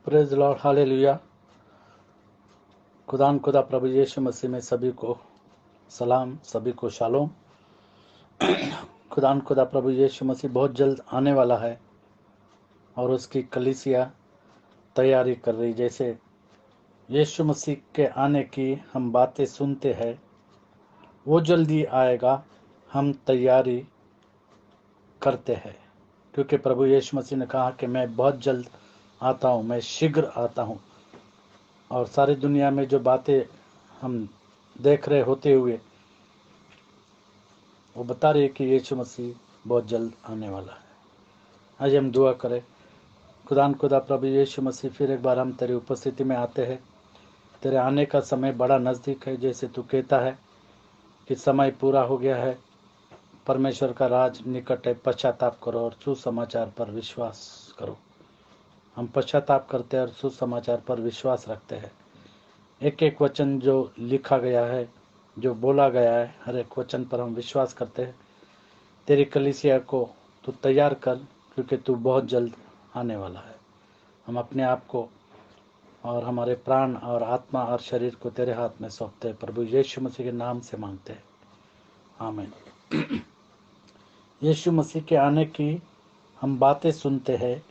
Praise Lord, hallelujah. खुदा प्रभु यीशु मसीह में सभी को सलाम, सभी को शालोम। खुदा प्रभु यीशु मसीह बहुत जल्द आने वाला है और उसकी कलीसिया तैयारी कर रही। जैसे यीशु मसीह के आने की हम बातें सुनते हैं, वो जल्दी आएगा, हम तैयारी करते हैं, क्योंकि प्रभु यीशु मसीह ने कहा कि मैं बहुत जल्द आता हूँ, मैं शीघ्र आता हूँ। और सारी दुनिया में जो बातें हम देख रहे होते हुए, वो बता रही है कि यीशु मसीह बहुत जल्द आने वाला है। आज हम दुआ करें। खुदा प्रभु यीशु मसीह, फिर एक बार हम तेरी उपस्थिति में आते हैं। तेरे आने का समय बड़ा नज़दीक है। जैसे तू कहता है कि समय पूरा हो गया है, परमेश्वर का राज निकट है, पश्चाताप करो और सुसमाचार पर विश्वास करो। हम पश्चाताप करते हैं और सुसमाचार पर विश्वास रखते हैं। एक एक वचन जो लिखा गया है, जो बोला गया है, हर एक वचन पर हम विश्वास करते हैं। तेरी कलीसिया को तू तैयार कर, क्योंकि तू बहुत जल्द आने वाला है। हम अपने आप को और हमारे प्राण और आत्मा और शरीर को तेरे हाथ में सौंपते हैं। प्रभु यीशु मसीह के नाम से मांगते हैं, आमीन। यीशु मसीह के आने की हम बातें सुनते हैं,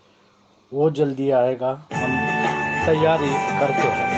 वो जल्दी आएगा, हम तैयारी करते हैं।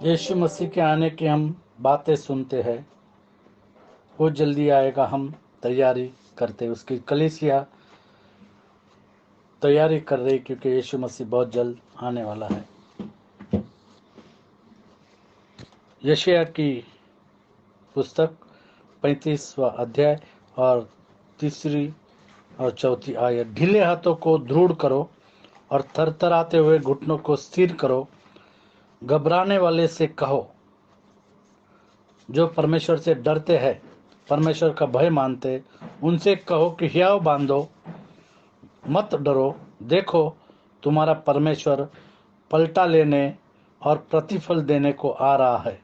यीशु मसीह के आने की हम बातें सुनते हैं, वो जल्दी आएगा, हम तैयारी करते, उसकी कलीसिया तैयारी कर रही, क्योंकि यीशु मसीह बहुत जल्द आने वाला है। यशायाह की पुस्तक 35वां अध्याय और 3 और 4 आयत। ढीले हाथों को दृढ़ करो और थरथराते हुए घुटनों को स्थिर करो। घबराने वाले से कहो, जो परमेश्वर से डरते हैं, परमेश्वर का भय मानते, उनसे कहो कि हियाव बांधो, मत डरो, देखो तुम्हारा परमेश्वर पलटा लेने और प्रतिफल देने को आ रहा है।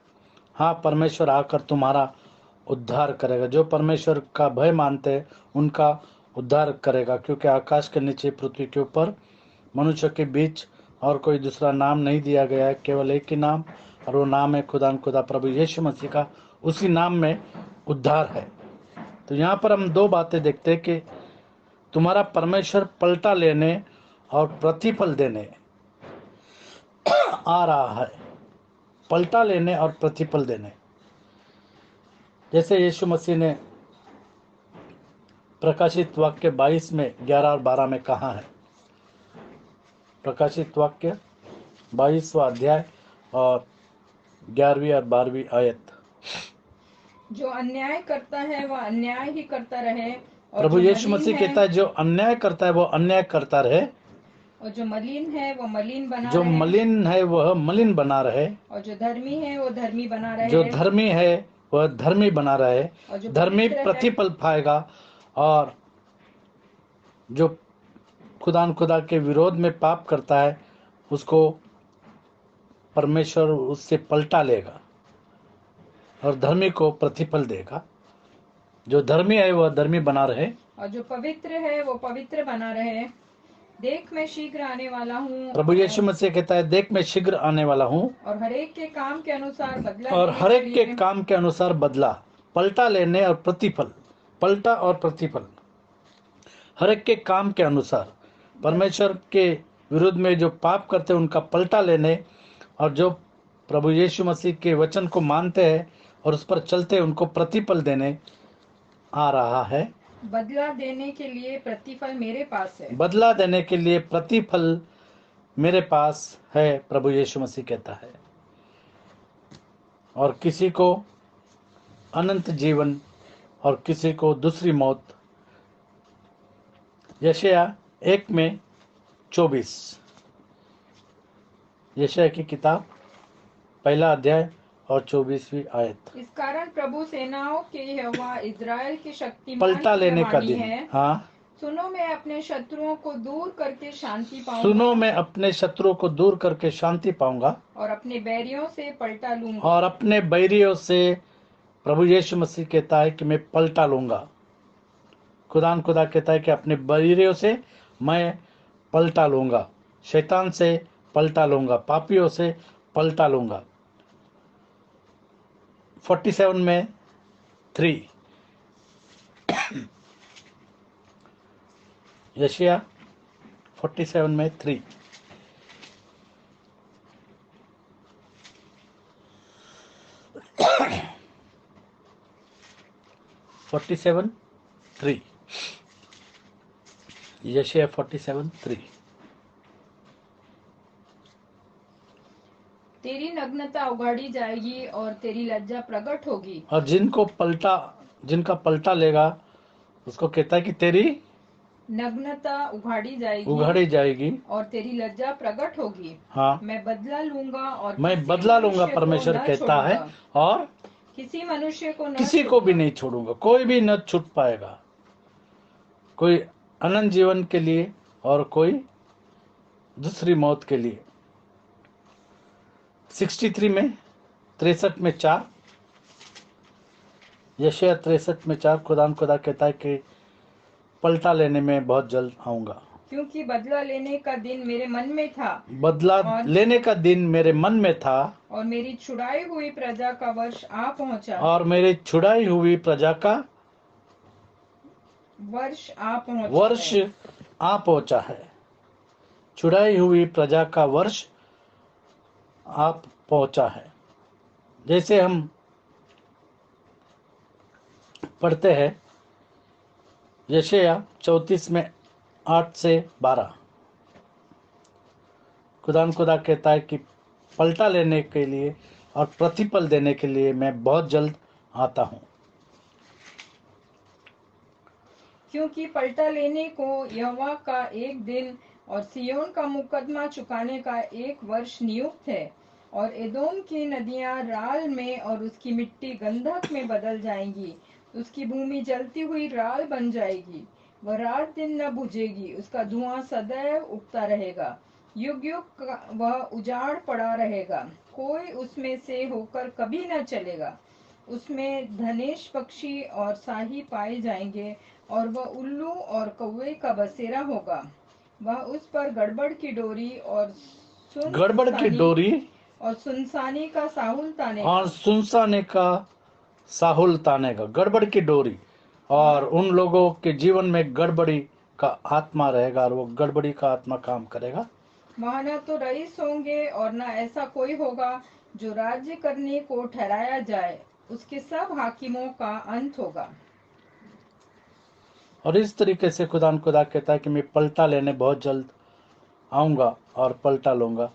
हाँ, परमेश्वर आकर तुम्हारा उद्धार करेगा। जो परमेश्वर का भय मानते हैं उनका उद्धार करेगा, क्योंकि आकाश के नीचे पृथ्वी के ऊपर मनुष्य के बीच और कोई दूसरा नाम नहीं दिया गया है, केवल एक ही नाम, और वो नाम है खुदा प्रभु यीशु मसीह का। उसी नाम में उद्धार है। तो यहाँ पर हम 2 बातें देखते हैं कि तुम्हारा परमेश्वर पलटा लेने और प्रतिफल देने आ रहा है। पलटा लेने और प्रतिफल देने, जैसे यीशु मसीह ने प्रकाशित वाक्य 22 में 11 और 12 में कहा है। प्रकाशित वाक्य 22वां अध्याय और 11वीं और 12वीं आयत। जो अन्याय करता है वह अन्याय ही करता रहे, और प्रभु जो यीशु मलिन मसीह है, कहता है जो अन्याय करता है वो अन्याय करता रहे, और जो मलिन है वह मलिन बना जो रहे, मलिन है वह मलिन बना रहे, और जो धर्मी है वो धर्मी बना रहे, जो धर्मी है वह धर्मी बना रहे। और जो धर्मी पवित्र है, प्रतिफल पाएगा, और जो खुदा के विरोध में पाप करता है उसको परमेश्वर उससे पलटा लेगा और धर्मी को प्रतिफल देगा। जो धर्मी है वह धर्मी बना रहे, और जो पवित्र है वो पवित्र बना रहे। देख मैं शीघ्र आने वाला हूँ। प्रभु यीशु मसीह कहता है देख मैं शीघ्र आने वाला हूँ, और हरेक के काम के अनुसार बदला और देने हरेक के लिए, काम के अनुसार बदला, पलटा लेने और प्रतिफल, पलटा और प्रतिफल, हरेक के काम के अनुसार। परमेश्वर के विरुद्ध में जो पाप करते हैं उनका पलटा लेने, और जो प्रभु यीशु मसीह के वचन को मानते हैं और उस पर चलते हैं उनको प्रतिफल देने आ रहा है। बदला देने के लिए प्रतिफल मेरे पास है। बदला देने के लिए प्रतिफल मेरे पास है, प्रभु यीशु मसीह कहता है। और किसी को अनंत जीवन और किसी को दूसरी मौत। यशायाह 1:24, यशायाह की किताब 1 अध्याय और 24वीं आयत। इस कारण प्रभु सेनाओं के यहोवा इज़राइल की शक्तिमान पलटा की लेने यह का वाणी दिन। है, हाँ, सुनो मैं अपने शत्रुओं को दूर करके शांति पाऊंगा, सुनो मैं अपने शत्रुओं को दूर करके शांति पाऊंगा, और अपने बैरियों से पलटा लूंगा। और अपने बैरियों से प्रभु यीशु मसीह कहता है कि मैं पलटा लूंगा। खुदा कहता है कि अपने बैरियों से मैं पलटा लूंगा, शैतान से पलटा लूंगा, पापियों से पलटा लूंगा। 47:3, यशायाह 47:3। यशायाह 47:3। तेरी नग्नता उघाड़ी जाएगी और तेरी लज्जा प्रकट होगी। और जिनका पलटा लेगा उसको कहता है कि तेरी नग्नता उघाड़ी उघाड़ी जाएगी और तेरी लज्जा प्रकट होगी। हाँ, मैं बदला लूंगा और मैं किसी बदला लूंगा, मनुष्य को परमेश्वर न कहता है, छोड़ूंगा। और किसी मनुष्य को न किसी को भी छोड़ूंगा। नहीं छोड़ूंगा, कोई भी न छूट पाएगा, कोई अनंत जीवन के लिए और कोई दूसरी मौत के लिए। 63:63 यशायाह 63:4 खुदा कहता है कि पलटा लेने में बहुत जल्द आऊंगा, क्योंकि बदला लेने का दिन मेरे मन में था, बदला लेने का दिन मेरे मन में था, और मेरी छुड़ाई हुई प्रजा का वर्ष आ पहुंचा, और मेरी छुड़ाई हुई प्रजा का वर्ष आ पहुंचा है। छुड़ाई हुई प्रजा का वर्ष आप पहुंचा है। जैसे हम पढ़ते हैं यशायाह 34 में 8 से 12, खुदा कहता है कि पलटा लेने के लिए और प्रतिफल देने के लिए मैं बहुत जल्द आता हूँ। क्योंकि पलटा लेने को यहोवा का एक दिन और सिय्योन का मुकदमा चुकाने का एक वर्ष नियुक्त है। और एदोम की नदियां राल में और उसकी मिट्टी गंधक में बदल जाएंगी। उसकी भूमि जलती हुई राल बन जाएगी। वह रात दिन न बुझेगी, उसका धुआं सदैव उगता रहेगा। युग युग वह उजाड़ पड़ा रहेगा, कोई उसमें से होकर कभी न चलेगा। उसमें धनेश पक्षी और शाही पाए जाएंगे, और वह उल्लू और कौवे का बसेरा होगा। वह उस पर गड़बड़ की डोरी और सुनसानी का साहुल तानेगा। और सुनसाने का साहुल तानेगा, गड़बड़ की डोरी। और उन लोगों के जीवन में गड़बड़ी का आत्मा रहेगा और वो गड़बड़ी का आत्मा काम करेगा। वहाँ न तो रईस होंगे और न ऐसा कोई होगा जो राज्य करने को ठहराया जाए। उसके सब हाकिमों का अंत होगा। और इस तरीके से खुदा कहता है कि मैं पलटा लेने बहुत जल्द आऊंगा और पलटा लूंगा।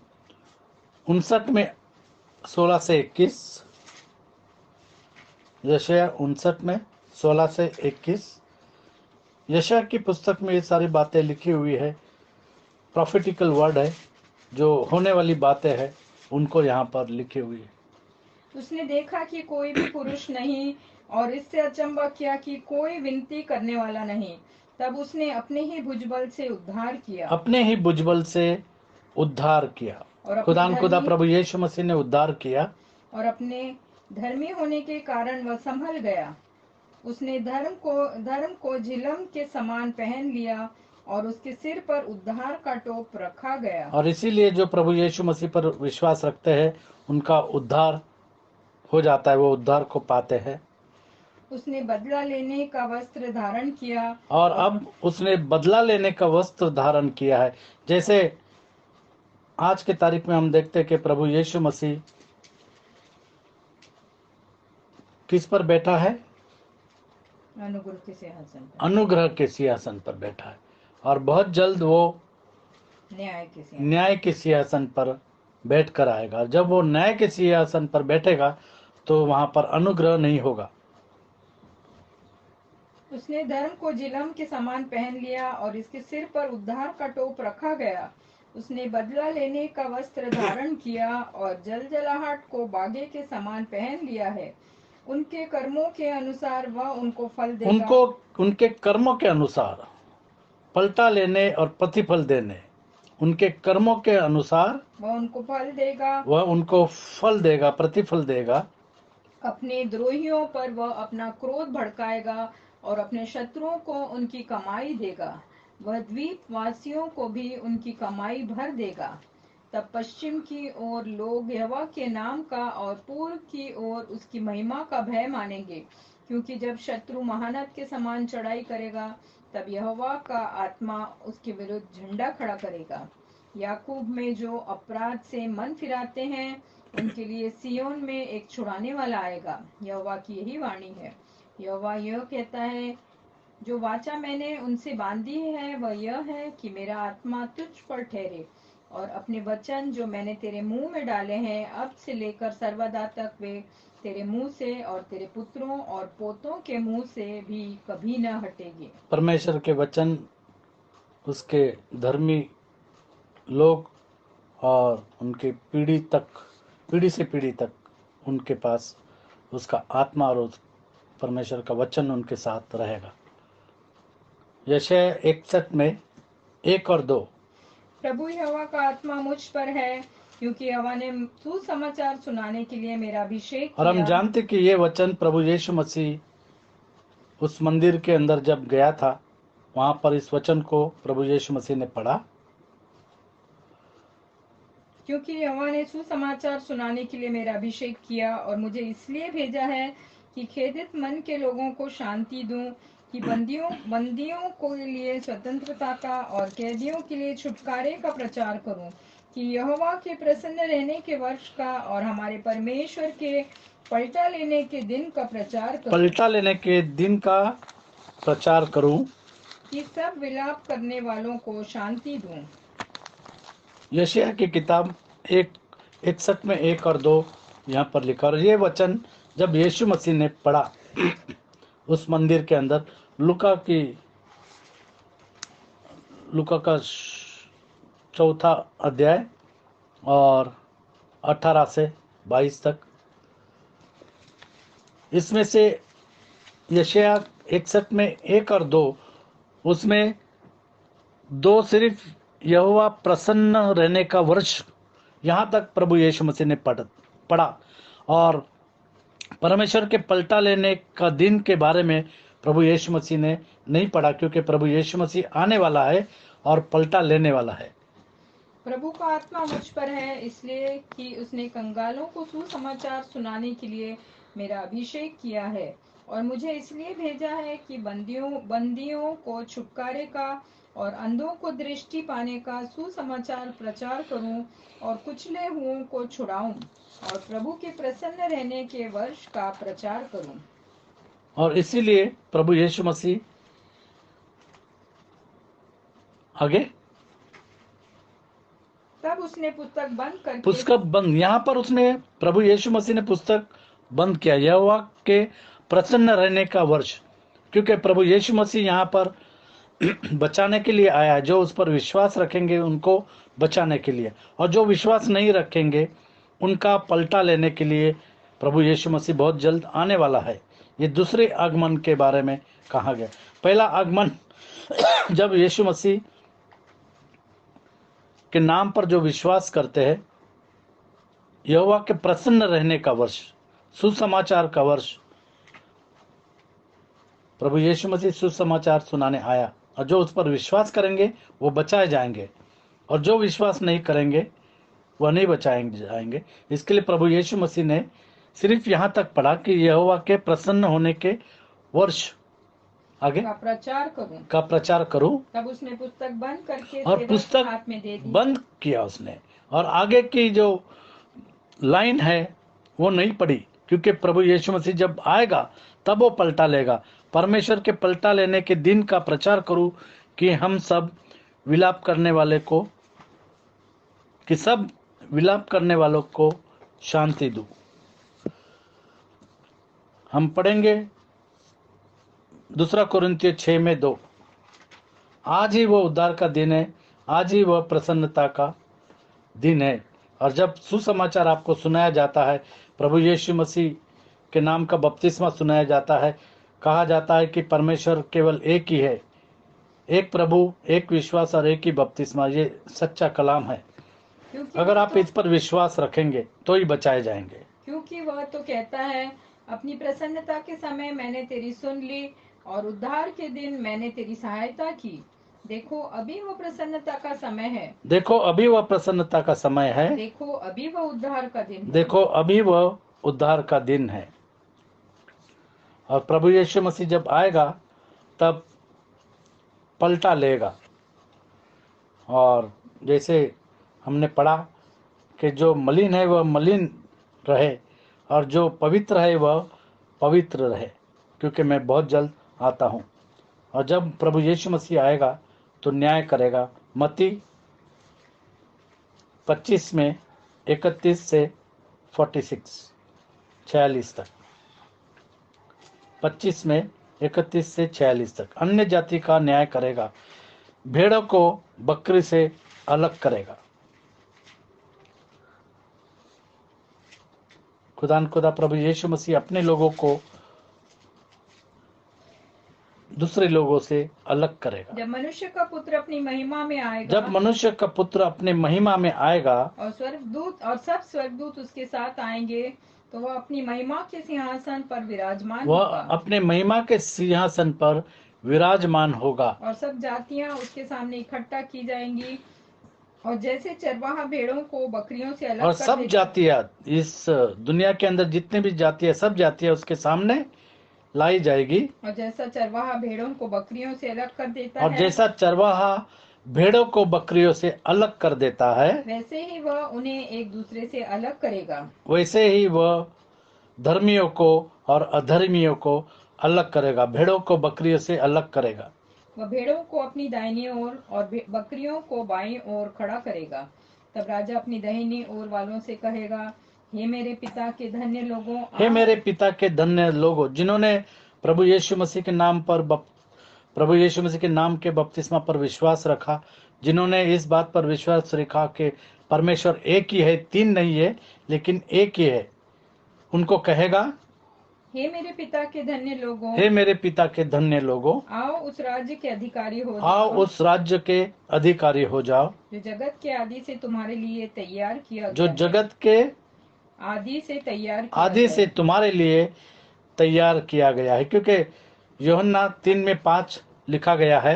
59 में 16 से 21, यशायाह 59 में 16 से 21, यशायाह की पुस्तक में ये सारी बातें लिखी हुई है, प्रॉफिटिकल वर्ड है, जो होने वाली बातें हैं उनको यहाँ पर लिखी हुई है। उसने देखा कि कोई भी पुरुष नहीं, और इससे अचंभा किया कि कोई विनती करने वाला नहीं। तब उसने अपने ही भुजबल से उद्धार किया। अपने ही भुजबल से उद्धार किया। और अपने खुदा धर्मी प्रभु यीशु मसीह ने उद्धार किया। और अपने धर्मी होने के कारण वह संभल गया। उसने धर्म को झिलम के समान पहन लिया, और उसके सिर पर उद्धार का टोप रखा गया। और इसीलिए जो प्रभु यीशु मसीह पर विश्वास रखते हैं उनका उद्धार हो जाता है, वो उद्धार को पाते हैं। उसने बदला लेने का वस्त्र धारण किया। और अब उसने बदला लेने का वस्त्र धारण किया है। जैसे आज के तारीख में हम देखते हैं कि प्रभु यीशु मसीह किस पर बैठा है? अनुग्रह के सिंहासन पर। अनुग्रह के सिंहासन पर बैठा है। और बहुत जल्द वो न्याय के सिंहासन पर बैठ कर आएगा। जब वो न्याय के सिंहासन पर बैठेगा तो वहां पर अनुग्रह नहीं होगा। उसने धर्म को झिलम के समान पहन लिया, और इसके सिर पर उद्धार का टोप रखा गया। उसने बदला लेने का वस्त्र धारण किया, और जलजलाहट को बागे के समान पहन लिया है। उनके कर्मों के अनुसार वह उनको फल देगा। उनके कर्मों के अनुसार पलटा लेने और प्रतिफल देने, उनके कर्मों के अनुसार वह उनको फल देगा। वह उनको फल देगा, प्रतिफल देगा। अपने द्रोहियों पर वह अपना क्रोध भड़काएगा, और अपने शत्रुओं को उनकी कमाई देगा। वह द्वीप वासियों को भी उनकी कमाई भर देगा। तब पश्चिम की ओर लोग यहोवा के नाम का और पूर्व की ओर उसकी महिमा का भय मानेंगे। क्योंकि जब शत्रु महानद के समान चढ़ाई करेगा, तब यहोवा का आत्मा उसके विरुद्ध झंडा खड़ा करेगा। याकूब में जो अपराध से मन फिराते हैं, उनके लिए सियोन में एक छुड़ाने वाला आएगा। यहोवा की यही वाणी है। यहोवा यह कहता है, जो वाचा मैंने उनसे बांधी है वह यह है कि मेरा आत्मा तुझ पर ठहरे, और अपने वचन जो मैंने तेरे मुंह में डाले हैं अब से लेकर सर्वदा तक वे तेरे मुंह से और तेरे पुत्रों और पोतों के मुंह से भी कभी न हटेंगे। परमेश्वर के वचन उसके धर्मी लोग और उनके पीढ़ी से पीढ़ी तक उनके पास उसका आत्मा और उस परमेश्वर का वचन उनके साथ रहेगा। यशायाह 61 में 1 और 2, प्रभु यहोवा का आत्मा मुझ पर है, क्योंकि यहोवा ने सुसमाचार सुनाने के लिए मेरा अभिषेक और हम किया। जानते कि ये वचन प्रभु यीशु मसीह उस मंदिर के अंदर जब गया था, वहां पर इस वचन को प्रभु यीशु मसीह ने पढ़ा। क्योंकि यहोवा ने सुसमाचार सुनाने के लिए मेरा अभिषेक किया, और मुझे इसलिए भेजा है कि खेदित मन के लोगों को शांति दूं, कि बंदियों के लिए स्वतंत्रता का और कैदियों के लिए छुटकारे का प्रचार करूं, कि यहोवा के प्रसन्न रहने के वर्ष का और हमारे परमेश्वर के पलटा लेने के दिन का प्रचार करूं, पलटा लेने के दिन का प्रचार करूं, कि सब विलाप करने वालों को शांति दूं। यशायाह की किताब 61 में 1 और 2 यहाँ पर लिखा। और ये वचन जब यीशु मसीह ने पढ़ा उस मंदिर के अंदर, लुका का 4 अध्याय और 18 से 22 तक, इसमें से यशायाह 61 में 1 और 2, उसमें 2 सिर्फ यहोवा प्रसन्न रहने का वर्ष, यहाँ तक प्रभु यीशु मसीह ने पढ़ा, और परमेश्वर के पलटा लेने का दिन के बारे में प्रभु यीशु मसीह ने नहीं पढ़ा, क्योंकि प्रभु यीशु मसीह आने वाला है और पलटा लेने वाला है। प्रभु का आत्मा मुझ पर है, इसलिए कि उसने कंगालों को सुसमाचार सुनाने के लिए मेरा अभिषेक किया है, और मुझे इसलिए भेजा है कि बंदियों को छुटकारे का और अंधों को दृष्टि पाने का सुसमाचार प्रचार करूं, और कुचले हुओं को छुड़ाऊं, और प्रभु के प्रसन्न रहने के वर्ष का प्रचार करूं। और इसीलिए प्रभु यीशु मसीह आगे, तब उसने पुस्तक बंद, यहाँ पर उसने, प्रभु यीशु मसीह ने पुस्तक बंद किया, यहोवा के प्रसन्न रहने का वर्ष, क्योंकि प्रभु यीशु मसीह यहाँ पर बचाने के लिए आया। जो उस पर विश्वास रखेंगे उनको बचाने के लिए, और जो विश्वास नहीं रखेंगे उनका पलटा लेने के लिए प्रभु यीशु मसीह बहुत जल्द आने वाला है। ये दूसरे आगमन के बारे में कहा गया। पहला आगमन जब यीशु मसीह के नाम पर जो विश्वास करते हैं, यहोवा के प्रसन्न रहने का वर्ष, सुसमाचार का वर्ष, प्रभु यीशु मसीह सुसमाचार सुनाने आया, और जो उस पर विश्वास करेंगे वो बचाए जाएंगे, और जो विश्वास नहीं करेंगे वह नहीं बचाए जाएंगे। इसके लिए प्रभु यीशु मसीह ने सिर्फ यहाँ तक पढ़ा कि यहोवा के प्रसन्न होने के वर्ष आगे का प्रचार करूं। तब उसने पुस्तक बंद करके और पुस्तक हाथ में दे दी। बंद किया उसने, और आगे की जो लाइन है वो नहीं पढ़ी, क्योंकि प्रभु यीशु मसीह जब आएगा तब वो पलटा लेगा। परमेश्वर के पलटा लेने के दिन का प्रचार करूं, कि हम सब विलाप करने वाले को, कि सब विलाप करने वालों को शांति दूं। हम पढ़ेंगे 2 कोरिन्थियों 6 में 2। आज ही वो उद्धार का दिन है, आज ही वह प्रसन्नता का दिन है। और जब सुसमाचार आपको सुनाया जाता है, प्रभु यीशु मसीह के नाम का बपतिस्मा सुनाया जाता है, कहा जाता है कि परमेश्वर केवल एक ही है, एक प्रभु, एक विश्वास और एक ही बपतिस्मा। ये सच्चा कलाम है। अगर आप इस पर विश्वास रखेंगे तो ही बचाए जाएंगे। क्योंकि वह तो कहता है, अपनी प्रसन्नता के समय मैंने तेरी सुन ली, और उद्धार के दिन मैंने तेरी सहायता की। देखो अभी वह प्रसन्नता का समय है, देखो अभी वह प्रसन्नता का समय है, देखो अभी वह उद्धार का दिन है, देखो अभी वह उद्धार का दिन है। और प्रभु यीशु मसीह जब आएगा तब पलटा लेगा। और जैसे हमने पढ़ा कि जो मलिन है वह मलिन रहे, और जो पवित्र है वह पवित्र रहे, क्योंकि मैं बहुत जल्द आता हूँ। और जब प्रभु यीशु मसीह आएगा तो न्याय करेगा। मत्ती 25 में 31 से 46 तक, 25 में 31 से 46 तक। अन्य जाति का न्याय करेगा, भेड़ों को बकरी से अलग करेगा। खुदा प्रभु यीशु मसीह अपने लोगों को दूसरे लोगों से अलग करेगा। जब मनुष्य का पुत्र अपनी महिमा में आएगा, जब मनुष्य का पुत्र अपने महिमा में आएगा, और सब स्वर्गदूत उसके साथ आएंगे, तो वह अपनी महिमा के सिंहासन पर विराजमान होगा। वह अपने महिमा के सिंहासन पर विराजमान होगा, और सब जातियां उसके सामने इकट्ठा की जाएंगी, और जैसे चरवाहा भेड़ों को बकरियों से अलग और कर सब देता, जातियां, इस दुनिया के अंदर जितने भी जातियां, सब जातियां उसके सामने लाई जाएगी, और जैसा चरवाहा भेड़ों को बकरियों से अलग कर देता और है, जैसा चरवाहा भेड़ों को बकरियों से अलग कर देता है, वैसे ही वह उन्हें एक दूसरे से अलग करेगा। वैसे ही वह धर्मियों को और अधर्मियों को अलग करेगा, भेड़ों को बकरियों से अलग करेगा। वह भेड़ों को अपनी दाहिनी ओर और बकरियों को बाईं ओर खड़ा करेगा। तब राजा अपनी दाहिनी ओर वालों से कहेगा, हे मेरे पिता के धन्य लोगों, हे आओ, मेरे पिता के धन्य लोगों, जिन्होंने प्रभु यीशु मसीह के नाम पर प्रभु यीशु मसीह के नाम के बपतिस्मा पर विश्वास रखा, जिन्होंने इस बात पर विश्वास रखा कि परमेश्वर एक ही है, तीन नहीं है लेकिन एक ही है, उनको कहेगा, हे मेरे पिता के धन्य लोगों, हे मेरे पिता के धन्य लोगों, आओ उस राज्य के अधिकारी हो आओ जाओ उस राज्य के अधिकारी हो जाओ जो जगत के आदि से तुम्हारे लिए तैयार किया जो गया है। जगत के आदि से तैयार किया आदि गया से है। तुम्हारे लिए तैयार किया गया है। क्योंकि यूहन्ना 3:5 लिखा गया है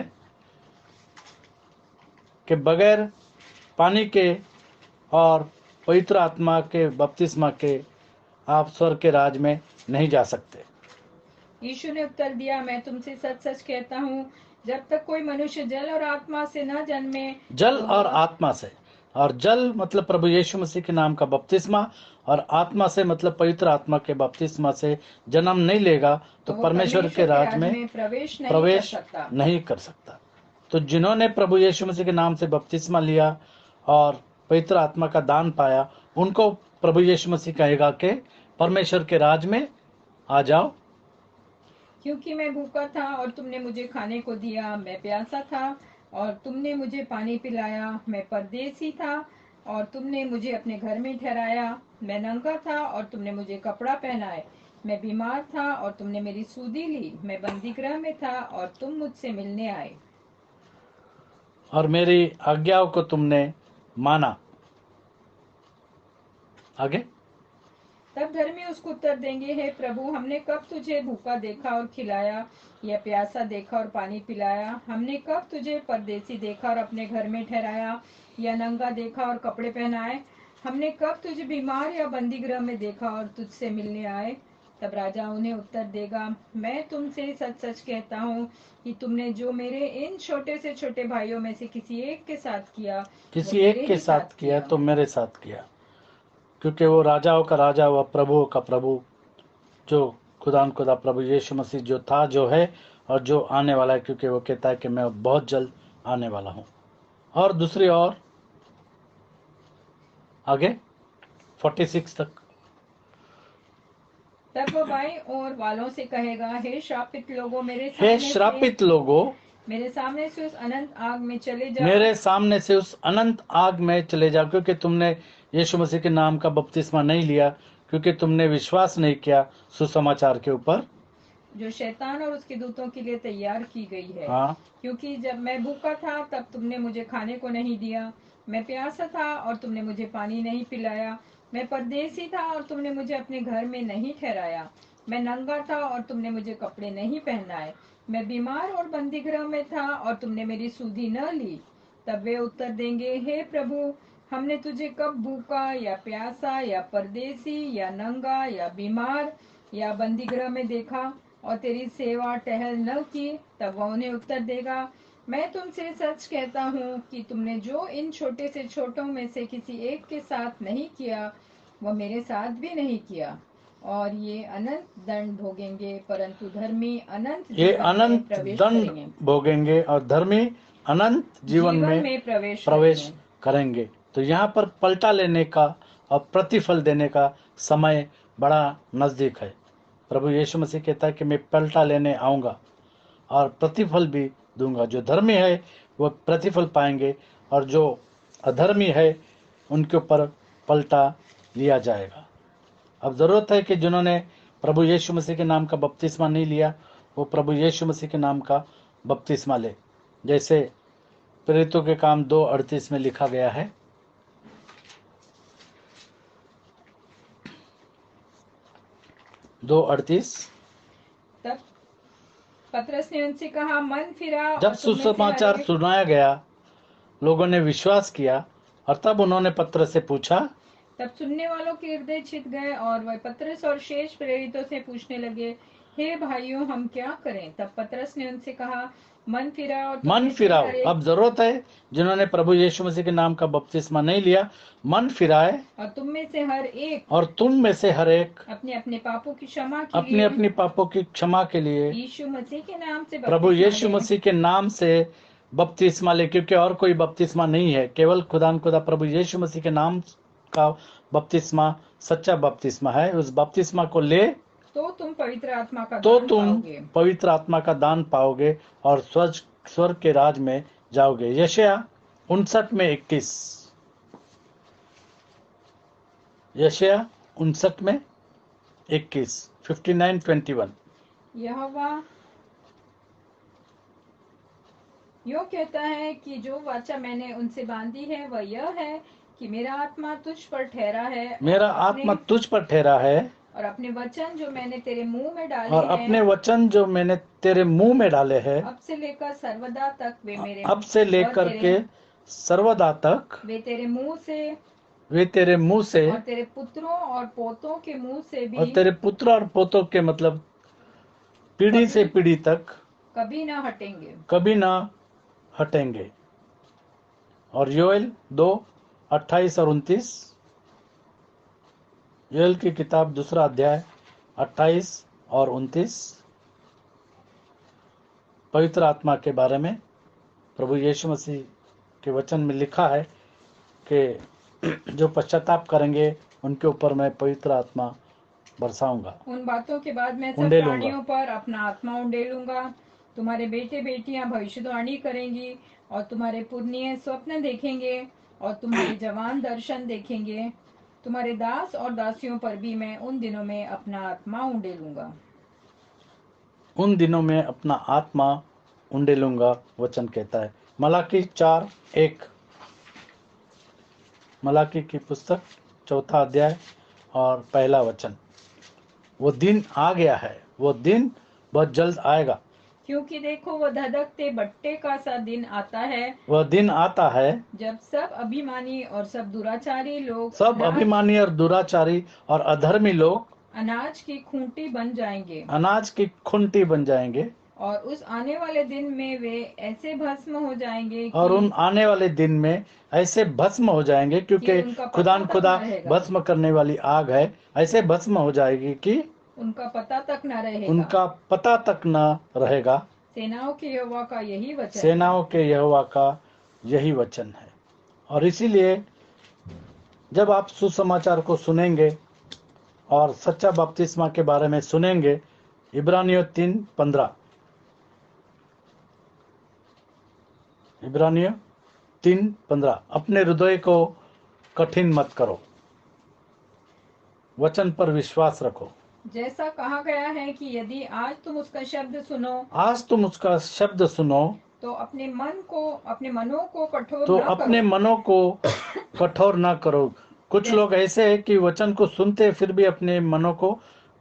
कि बगैर पानी के और पवित्र आत्मा के बपतिस्मा के आप स्वर्ग के राज में नहीं जा सकते। यीशु ने उत्तर दिया, मैं तुमसे सच सच कहता हूँ, जब तक कोई मनुष्य जल और आत्मा से न जन्मे, जल तो और वह आत्मा से, और जल मतलब प्रभु यीशु मसीह के नाम का बपतिस्मा, और आत्मा से मतलब पवित्र आत्मा के बपतिस्मा से जन्म नहीं लेगा तो वो परमेश्वर के राज में प्रवेश नहीं कर प्रवेश सकता। नहीं कर सकता। तो जिन्होंने प्रभु यीशु मसीह के नाम से बपतिस्मा लिया और पवित्र आत्मा का दान पाया, उनको प्रभु यीशु मसीह कहेगा कि परमेश्वर के राज में आ जाओ। क्योंकि मैं भूखा था और तुमने मुझे खाने को दिया, मैं प्यासा था और तुमने मुझे पानी पिलाया, मैं परदेसी था और तुमने मुझे अपने घर में ठहराया, मैं नंगा था और तुमने मुझे कपड़ा पहनाए, मैं बीमार था और तुमने मेरी सुधि ली, मैं बंदीगृह में था और तुम मुझसे मिलने आए, और मेरी आज्ञाओं को तुमने माना। आगे, तब धर्मी उसको उत्तर देंगे, हे प्रभु, हमने कब तुझे भूखा देखा और खिलाया, या प्यासा देखा और पानी पिलाया? हमने कब तुझे परदेसी देखा और अपने घर में ठहराया, या नंगा देखा और कपड़े पहनाए? हमने कब तुझे बीमार या बंदीगृह में देखा और तुझसे मिलने आए? तब राजा उन्हें उत्तर देगा, मैं तुमसे सच सच कहता हूँ कि तुमने जो मेरे इन छोटे से छोटे भाइयों में से किसी एक के साथ किया, वो किसी मेरे एक के ही साथ किया किया। तो मेरे साथ किया। क्योंकि वो राजाओं का राजा, वह प्रभुओं का प्रभु, जो खुदान खुदा प्रभु यीशु मसीह जो था, जो है और जो आने वाला है, क्योंकि वो कहता है कि मैं बहुत जल्द आने वाला हूँ। और दूसरी ओर आगे 46 तक, तब वो बाईं ओर वालों से कहेगा, हे श्रापित लोगों, हे श्रापित लोगों, मेरे सामने से उस अनंत आग में चले जाओ। मेरे सामने से उस अनंत आग में चले जाओ, क्योंकि तुमने यीशु मसीह के नाम का बपतिस्मा नहीं लिया, क्योंकि तुमने विश्वास नहीं किया सुसमाचार के ऊपर, जो शैतान और उसके दूतों के लिए तैयार की गई है। हाँ, क्योंकि जब मैं भूखा था तब तुमने मुझे खाने को नहीं दिया, मैं प्यासा था और तुमने मुझे पानी नहीं पिलाया, मैं परदेसी था और तुमने मुझे अपने घर में नहीं ठहराया, मैं नंगा था और तुमने मुझे कपड़े नहीं पहनाए, मैं बीमार और बंदीगृह में था और तुमने मेरी सुधि न ली। तब वे उत्तर देंगे, हे प्रभु, हमने तुझे कब भूखा या प्यासा या परदेसी या नंगा या बीमार या बंदीगृह में देखा और तेरी सेवा टहल न की? तब वह उन्हें उत्तर देगा, मैं तुमसे सच कहता हूँ कि तुमने जो इन छोटे से छोटों में से किसी एक के साथ नहीं किया, वह मेरे साथ भी नहीं किया। और ये अनंत दंड भोगेंगे, परंतु धर्मी अनंत ये जीवन में अनंत प्रवेश दंड करेंगे। भोगेंगे और धर्मी अनंत जीवन में प्रवेश प्रवेश करेंगे। करेंगे। तो यहाँ पर पलटा लेने का और प्रतिफल देने का समय बड़ा नजदीक है। प्रभु यीशु मसीह कहता है कि मैं पलटा लेने आऊँगा और प्रतिफल भी दूंगा। जो धर्मी है वो प्रतिफल पाएंगे, और जो अधर्मी है उनके ऊपर पलटा लिया जाएगा। अब ज़रूरत है कि जिन्होंने प्रभु यीशु मसीह के नाम का बपतिस्मा नहीं लिया, वो प्रभु यीशु मसीह के नाम का बपतिस्मा ले। जैसे प्रेरितों के काम 2:38 में लिखा गया है, 2:38, तब पतरस ने उनसे कहा, मन फिरा जब और तुम में से सुसमाचार हर एक। सुनाया गया, लोगों ने विश्वास किया, और तब उन्होंने पतरस से पूछा। तब सुनने वालों के हृदय छिद गए और वह पतरस और शेष प्रेरितों से पूछने लगे, हे भाइयों, हम क्या करें? तब पतरस ने उनसे कहा, मन फिराओ और तुम मन में से फिराओ। हर एक अब जरूरत है जिन्होंने प्रभु यीशु मसीह के नाम का बपतिस्मा नहीं लिया, मन फिराए और तुम में से हर एक और तुम में से हर एक अपने अपने पापों की क्षमा के अपनी लिए अपनी पापों की क्षमा के लिए यीशु मसीह के नाम से प्रभु बपतिस्मा यीशु लें। मसीह के नाम से बपतिस्मा ले, क्योंकि और कोई बपतिस्मा नहीं है, केवल खुदा प्रभु यीशु मसीह के नाम का बपतिस्मा सच्चा बपतिस्मा है। उस बपतिस्मा को ले तो तुम पवित्र आत्मा का तो दान तुम पाओगे। पवित्र आत्मा का दान पाओगे और स्वर्ग के राज में जाओगे। यशाया 59 में 21, यशाया 59 में 21, 59:21। यहोवा यूं कहता है कि जो वाचा मैंने उनसे बांधी है वह यह है कि मेरा आत्मा तुझ पर ठहरा है मेरा आत्मा तुझ पर ठहरा है और अपने वचन जो मैंने तेरे मुंह में डाले और हैं अपने वचन जो मैंने तेरे मुंह में डाले हैं अब से लेकर सर्वदा तक अब से लेकर के सर्वदा तक वे तेरे मुंह से वे तेरे मुंह से और तेरे पुत्रों और पोतों के मुंह से और भी तेरे पुत्र और पोतों के मतलब पीढ़ी से पीढ़ी तक कभी ना हटेंगे। कभी ना हटेंगे। और योएल 2:28 और 29, योएल की किताब 2 अध्याय 28 और 29, पवित्र आत्मा के बारे में प्रभु यीशु मसीह के वचन में लिखा है कि जो पश्चाताप करेंगे उनके ऊपर मैं पवित्र आत्मा बरसाऊंगा, उन बातों के बाद मैं सब उंडेलूंगा। प्राणियों पर अपना आत्मा उंडेलूंगा। तुम्हारे बेटे बेटियां भविष्यवाणी करेंगी और तुम्हारे पुरनिये स्वप्न देखेंगे और तुम्हारे जवान दर्शन देखेंगे। तुम्हारे दास और दासियों पर भी मैं उन दिनों में अपना आत्मा उंडेलूंगा। उन दिनों में अपना आत्मा उंडेलूंगा, वचन कहता है। मलाकी 4:1, मलाकी की पुस्तक 4 अध्याय और 1 वचन। वो दिन आ गया है, वो दिन बहुत जल्द आएगा। क्योंकि देखो, वह धधकते बट्टे का सा दिन आता है वह दिन आता है जब सब अभिमानी और सब दुराचारी लोग सब अभिमानी और दुराचारी और अधर्मी लोग अनाज की खूंटी बन जाएंगे अनाज की खुंटी बन जाएंगे और उस आने वाले दिन में वे ऐसे भस्म हो जाएंगे और उन कि आने वाले दिन में ऐसे भस्म हो जाएंगे, क्योंकि उनका पता खुदान तक खुदा न रहेगा। भस्म करने वाली आग है। ऐसे भस्म हो जाएगी कि उनका पता तक न रहेगा। उनका पता तक न रहेगा। सेनाओं के यहोवा का यही वचन सेनाओं के यहोवा का यही वचन है। और इसीलिए जब आप सुसमाचार को सुनेंगे और सच्चा बपतिस्मा के बारे में सुनेंगे, इब्रानियों 3:15, इब्रानियों 3:15, अपने हृदय को कठिन मत करो, वचन पर विश्वास रखो। जैसा कहा गया है कि यदि आज तुम उसका शब्द सुनो आज तुम उसका शब्द सुनो तो अपने मनों को कठोर तो न अपने करो। मनों को कठोर ना करो। कुछ लोग ऐसे हैं कि वचन को सुनते फिर भी अपने मनों को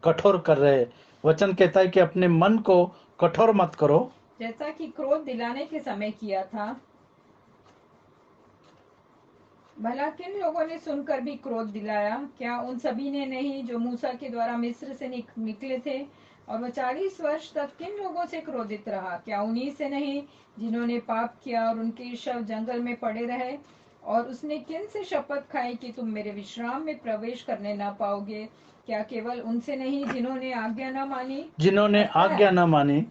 कठोर कर रहे हैं। वचन कहता है कि अपने मन को कठोर मत करो, जैसा कि क्रोध दिलाने के समय किया था। भला किन लोगों ने सुनकर भी क्रोध दिलाया? क्या उन सभी ने नहीं जो मूसा के द्वारा मिस्र से निकले थे? और वह 40 वर्ष तक किन लोगों से क्रोधित रहा? क्या उन्हीं से नहीं जिन्होंने पाप किया और उनके शव जंगल में पड़े रहे? और उसने किन से शपथ खाई कि तुम मेरे विश्राम में प्रवेश करने न पाओगे? क्या केवल उनसे नहीं जिन्होंने आज्ञा न मानी? जिन्होंने आज्ञा न मानी।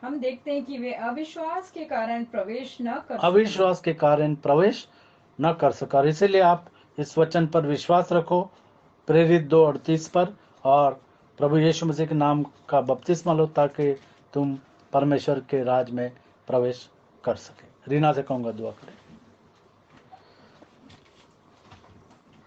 हम देखते हैं कि वे अविश्वास के कारण प्रवेश न कर सके। अविश्वास के कारण प्रवेश न कर सका। इसीलिए आप इस वचन पर विश्वास रखो, प्रेरित 2:38 पर, और प्रभु यीशु मसीह के नाम का बपतिस्मा लो ताकि तुम परमेश्वर के राज में प्रवेश कर सके। रीना से कहूंगा दुआ करें।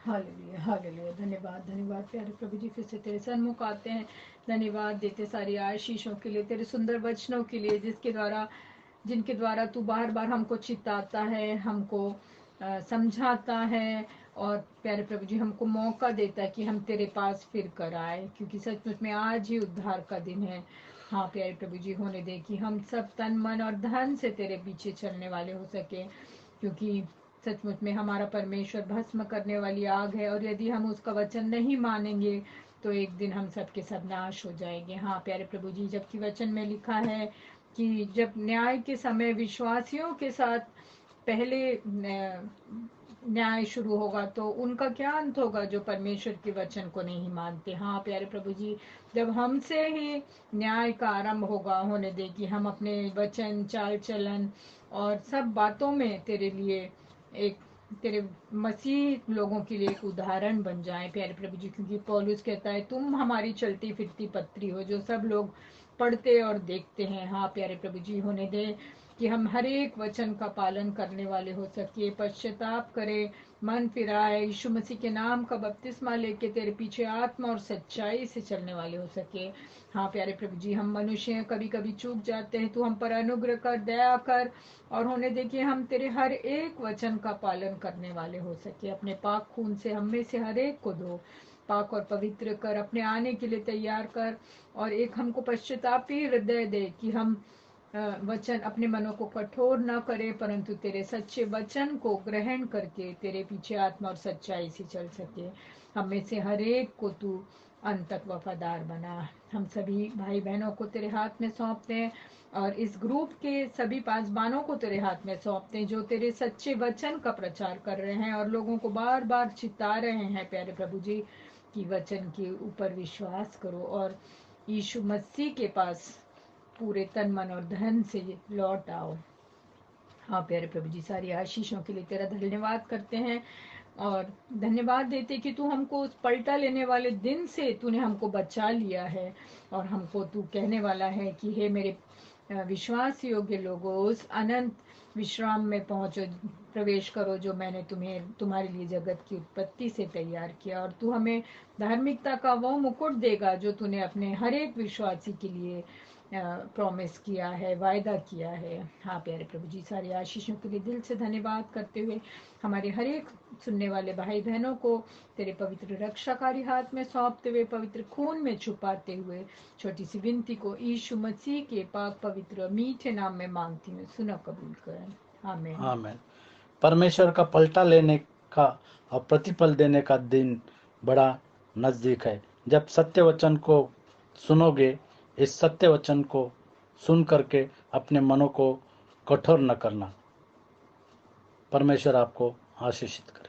Hallelujah hallelujah. धन्यवाद धन्यवाद प्यारे प्रभु जी, फिर से तेरे सन्मुख आते हैं। धन्यवाद देते सारी आशीषों के लिए, तेरे सुंदर वचनों के लिए जिनके द्वारा तू बार बार हमको चिताता है, हमको समझाता है, और प्यारे प्रभु जी हमको मौका देता है कि हम तेरे पास फिर कर आए, क्योंकि सचमुच में आज ही उद्धार का दिन है। हाँ प्यारे प्रभु जी, होने दे कि हम सब तन मन और धन से तेरे पीछे चलने वाले हो सके, क्योंकि सचमुच में हमारा परमेश्वर भस्म करने वाली आग है, और यदि हम उसका वचन नहीं मानेंगे तो एक दिन हम सब के सब नाश हो जाएंगे। हाँ प्यारे प्रभु जी, जबकि वचन में लिखा है कि जब न्याय के समय विश्वासियों के साथ पहले न्याय शुरू होगा तो उनका क्या अंत होगा, जो परमेश्वर के वचन को नहीं मानते। हाँ प्यारे प्रभु जी, जब हमसे ही न्याय का आरंभ होगा, होने दे कि हम अपने वचन, चाल चलन और सब बातों में तेरे लिए एक, तेरे मसीह लोगों के लिए एक उदाहरण बन जाए प्यारे प्रभु जी। क्योंकि पौलुस कहता है तुम हमारी चलती फिरती पत्री हो, जो सब लोग पढ़ते और देखते हैं। हाँ प्यारे प्रभु जी, होने दे कि हम हर एक वचन का पालन करने वाले हो सके, पश्चाताप करे, मन फिराए, यीशु मसीह के नाम का बपतिस्मा लेके तेरे पीछे आत्मा और सच्चाई से चलने वाले हो सके। हाँ प्यारे प्रभु जी, हम मनुष्य कभी कभी चूक जाते हैं, तू हम पर अनुग्रह कर, दया कर, और होने दे कि हम तेरे हर एक वचन का पालन करने वाले हो सके। अपने पाक खून से हम में से हर एक को धो, पाक और पवित्र कर, अपने आने के लिए तैयार कर, और एक हमको पश्चातापी हृदय दे कि हम वचन अपने मनों को कठोर न करे, परंतु तेरे सच्चे वचन को ग्रहण करके तेरे पीछे आत्मा और सच्चाई से चल सके। हमें से हर एक को तू अंत तक वफादार बना। हम सभी भाई बहनों को तेरे हाथ में सौंपते हैं, और इस ग्रुप के सभी पासबानों को तेरे हाथ में सौंपते हैं, जो तेरे सच्चे वचन का प्रचार कर रहे हैं और लोगों को बार बार चिता रहे हैं प्यारे प्रभु जी, कि वचन के ऊपर विश्वास करो और यीशु मसीह के पास पूरे तन मन और धन से लौट आओ। हाँ प्यारे प्रभु जी, सारी आशीषों के लिए तेरा धन्यवाद करते हैं, और धन्यवाद देते कि तू हमको उस पलटा लेने वाले दिन से तूने हमको बचा लिया है, और हमको तू कहने वाला है कि हे मेरे विश्वास योग्य लोगों, उस अनंत विश्राम में पहुंचो, प्रवेश करो, जो मैंने तुम्हें तुम्हारे लिए जगत की उत्पत्ति से तैयार किया। और तू हमें धार्मिकता का वो मुकुट देगा जो तूने अपने हर एक विश्वासी के लिए प्रॉमिस किया है, वायदा किया है। हाँ प्यारे प्रभु जी, सारी आशीषों के लिए दिल से धन्यवाद करते हुए हमारे हर एक सुनने वाले भाई बहनों को तेरे पवित्र रक्षाकारी हाथ में सौंपते हुए, पवित्र खून में छुपाते हुए, छोटी सी विनती को यीशु मसीह के पाक पवित्र मीठे नाम में मांगती हूँ, सुना कबूल कर। आमीन। आमीन। परमेश्वर का पलटा लेने का और प्रतिफल देने का दिन बड़ा नजदीक है। जब सत्य वचन को सुनोगे, इस सत्य वचन को सुन करके अपने मनों को कठोर न करना। परमेश्वर आपको आशीषित करे।